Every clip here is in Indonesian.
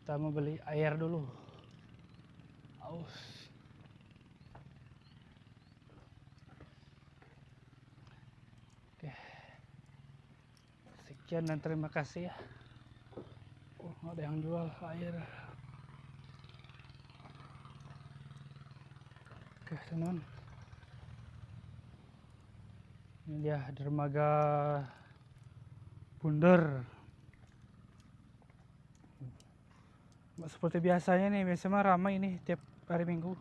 Kita mau beli air dulu. Aus. Oke. Sekian dan terima kasih ya. Oh, ada yang jual air. Oke, teman. Ini dia dermaga Bunder. Seperti biasanya nih, biasanya ramai ini tiap hari Minggu.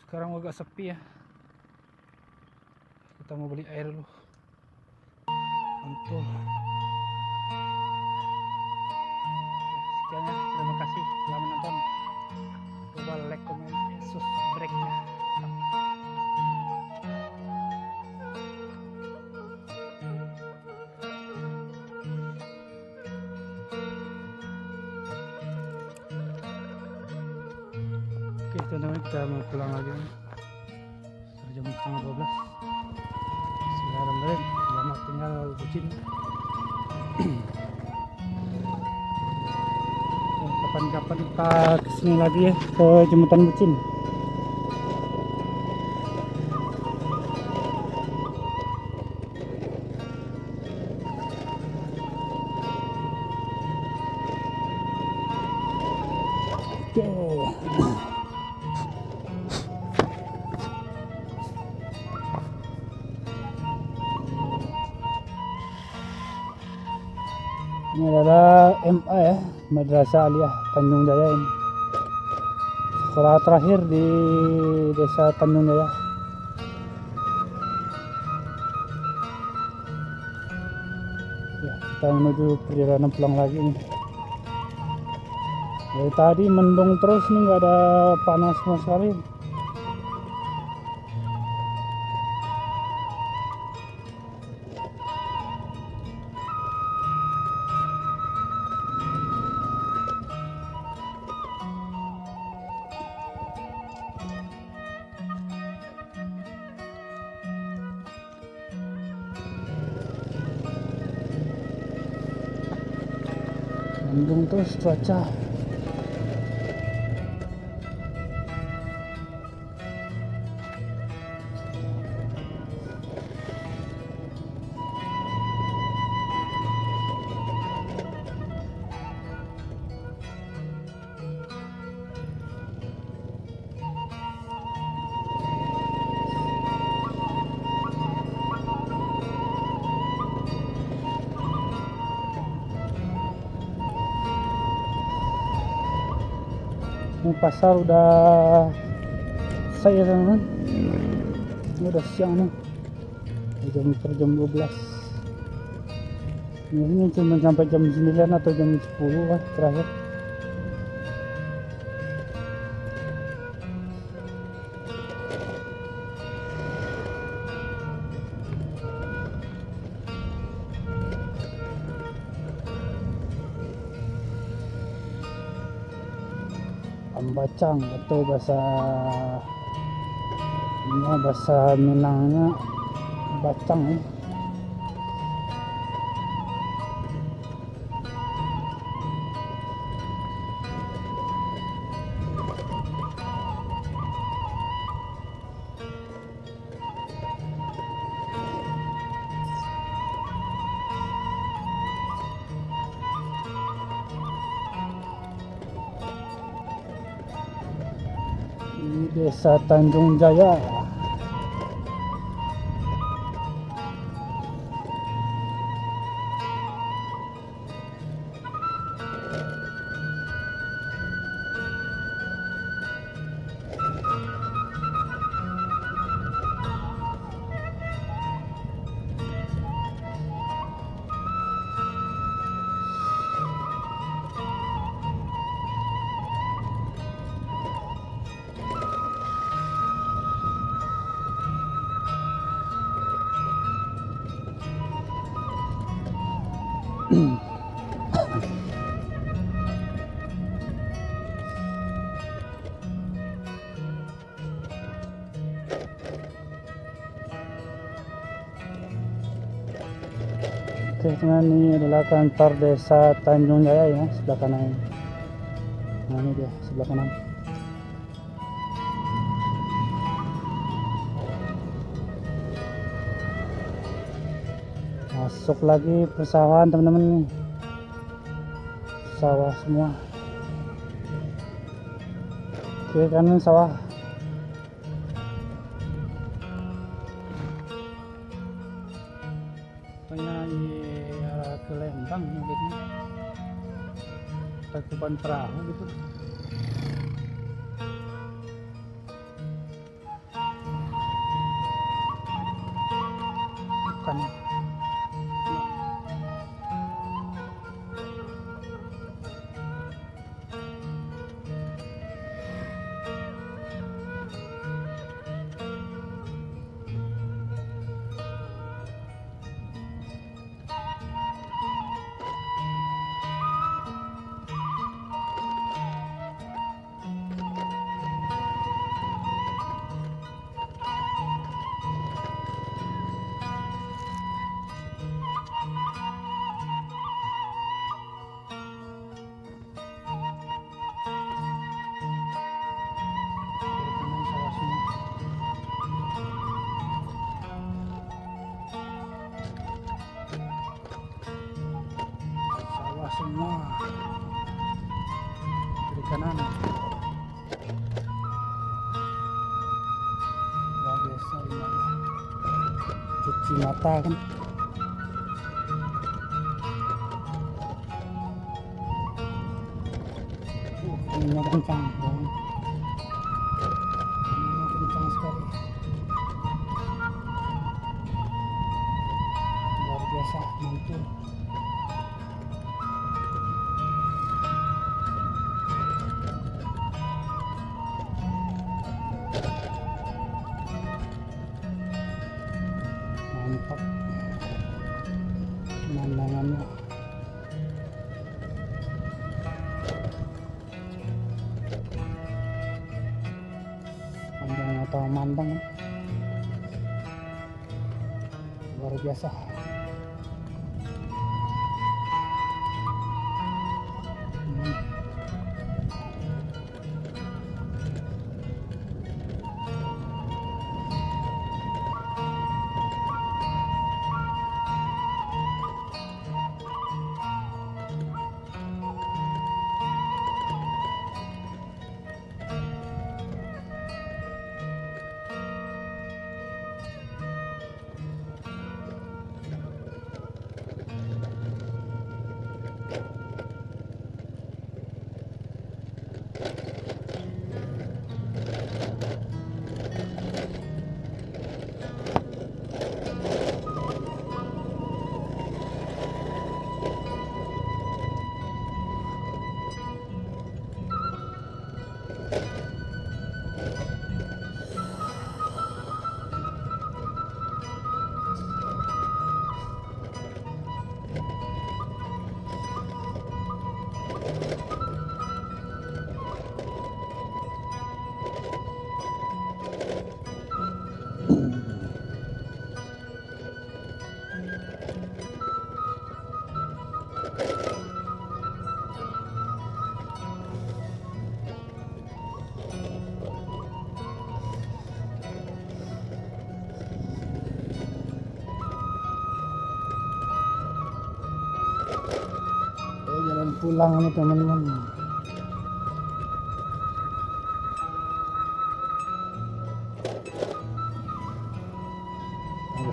Sekarang agak sepi ya. Kita mau beli air dulu. Mantul. Sekian ya, terima kasih telah menonton. Coba like, comment, subscribe-nya. Oke teman-teman, kita mau pulang lagi nih. Sudah jam 11:30. Bismillahirrahmanirrahim. Selamat tinggal bucin. Kapan-kapan kita kesini lagi ya, ke jembatan bucin. Oke. Ini adalah MA ya, Madrasah Aliyah Tanjung Jaya ini. Sekolah terakhir di Desa Tanjung Jaya. Ya, kita menuju perjalanan pulang lagi nih. Dari tadi mendung terus nih, nggak ada panas sama sekali. Mendung terus cuaca. Ini pasar udah selesai ya teman-teman. Ini udah siang nih, jam 12. Ini cuma sampai jam 9 atau jam 10 lah terakhir. Ambacang atau bahasa Minangnya bacang ya. Di Desa Tanjung Jaya. Oke teman, ini adalah kantor Desa Tanjung Jaya ya, sebelah kanan. Nah ini dia sebelah kanan. Masuk lagi persawahan teman-teman nih. Sawah semua. Kiri kanan sawah. Pokoknya di arah ke Lembang mungkin. Tangkuban perahu gitu. Bukan. Semua kiri kanan luar biasa ini cuci mata kan. Anginnya kencang anginnya kencang sekali, luar biasa mantul. Mantap pemandangannya. Panjang atau mandang luar biasa. Jalan pulang nih teman-teman.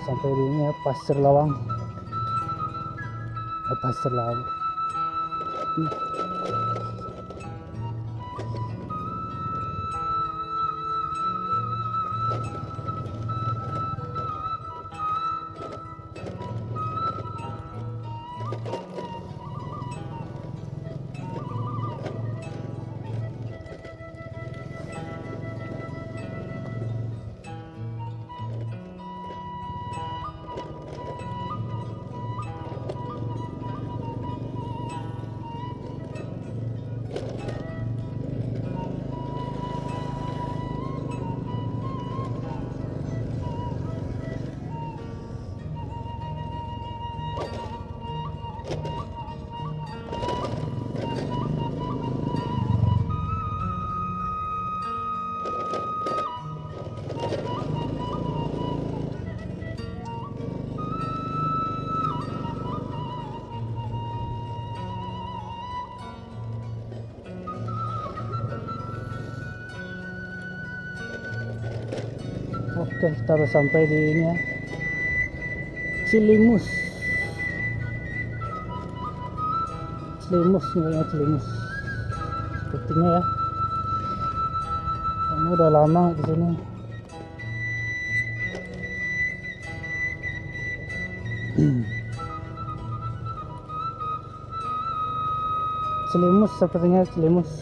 Sampai di ini ya, Pasir Lawang. Pasir Lawang. Oke, kita harus sampai di ini ya, Cilimus. Cilimus nih, Cilimus sepertinya ya. Ini udah lama di sini. Cilimus, sepertinya Cilimus.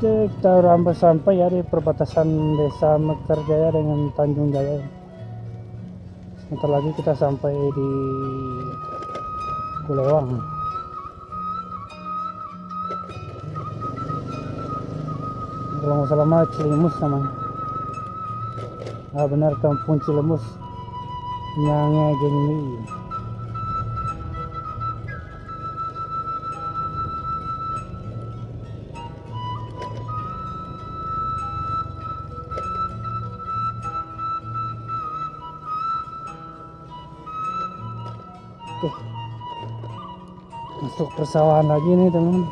Oke, kita hampir sampai ya di perbatasan Desa Mekarjaya dengan Tanjung Jaya. Sebentar lagi kita sampai di Kulewang. Kalau nggak salah mah Cilimus namanya. Ah benar, Kampung Cilimus, Nyange Gengli. Oke, masuk persawahan lagi nih teman.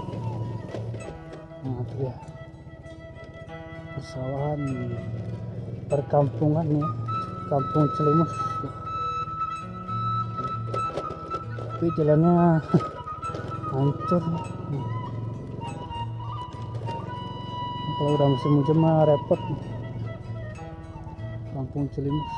Nah itu ya, persawahan perkampungan ya, Kampung Cilimus. Tapi jalannya hancur. Kalau udah musim hujan mah repot. Kampung Cilimus.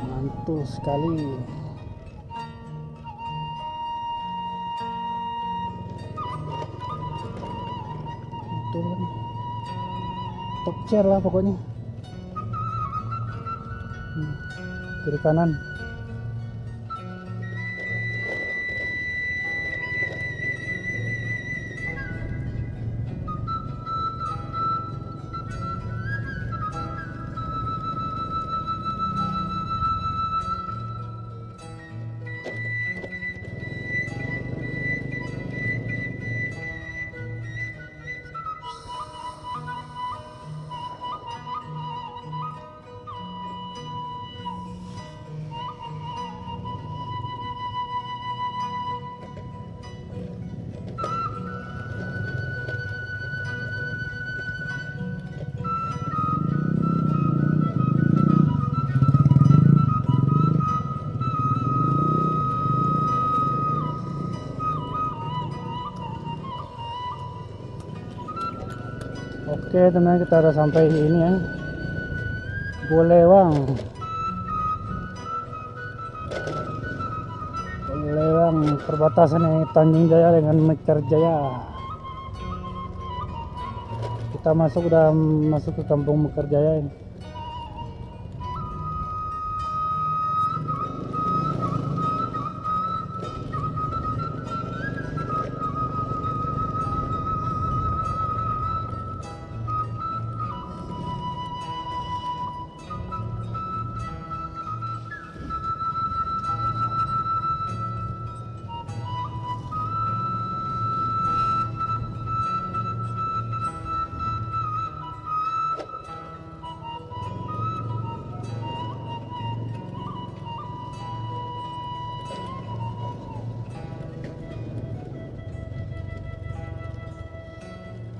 Mantul sekali. Itu kan top chair lah pokoknya. Kiri kanan. Oke teman, kita udah sampai di ini ya, Kulewang. Kulewang perbatasan Tanjung Jaya dengan Mekarjaya. Kita udah masuk ke Kampung Mekarjaya ini.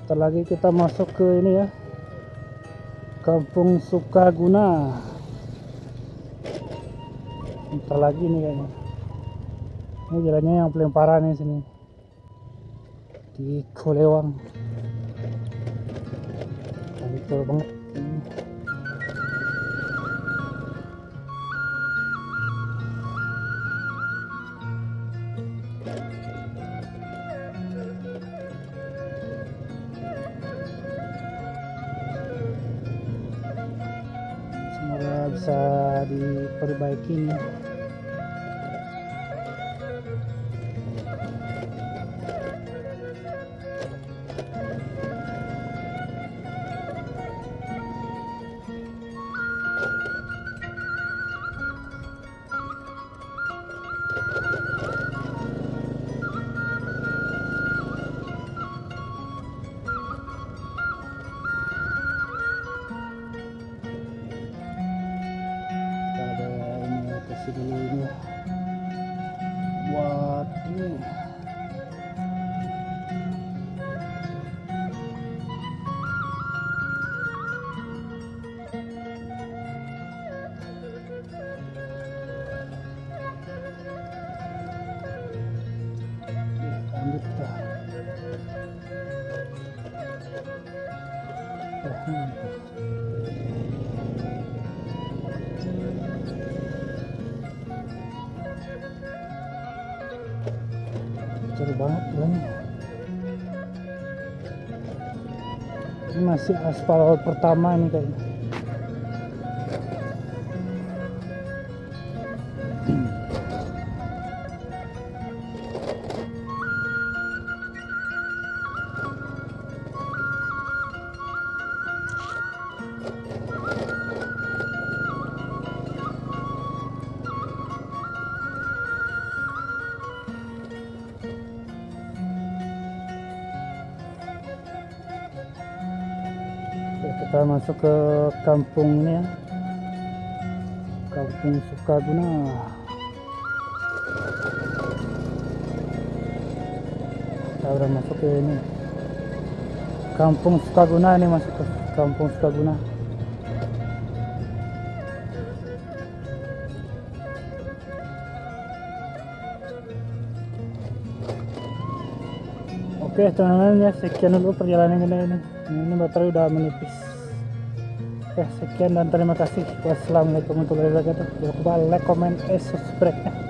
Sebentar lagi kita masuk ke ini ya, Kampung Sukaguna. Sebentar lagi nih kayaknya. Ini jalannya yang paling parah nih sini, di Kulewang. Hancur banget. bisa diperbaiki nih. Dulu ini buat ini lanjut kita seru banget bilangnya. Ini masih aspal pertama ini kayaknya. Kita masuk ke kampung ini ya, Kampung Sukaguna. Kita udah masuk ke ini Kampung Sukaguna, ini masuk ke Kampung Sukaguna. Oke teman-teman ya, sekian dulu perjalanan kita ini. Ini baterai udah menipis. Oke, sekian dan terima kasih. Wassalamualaikum warahmatullahi wabarakatuh. Jangan lupa like, comment, subscribe.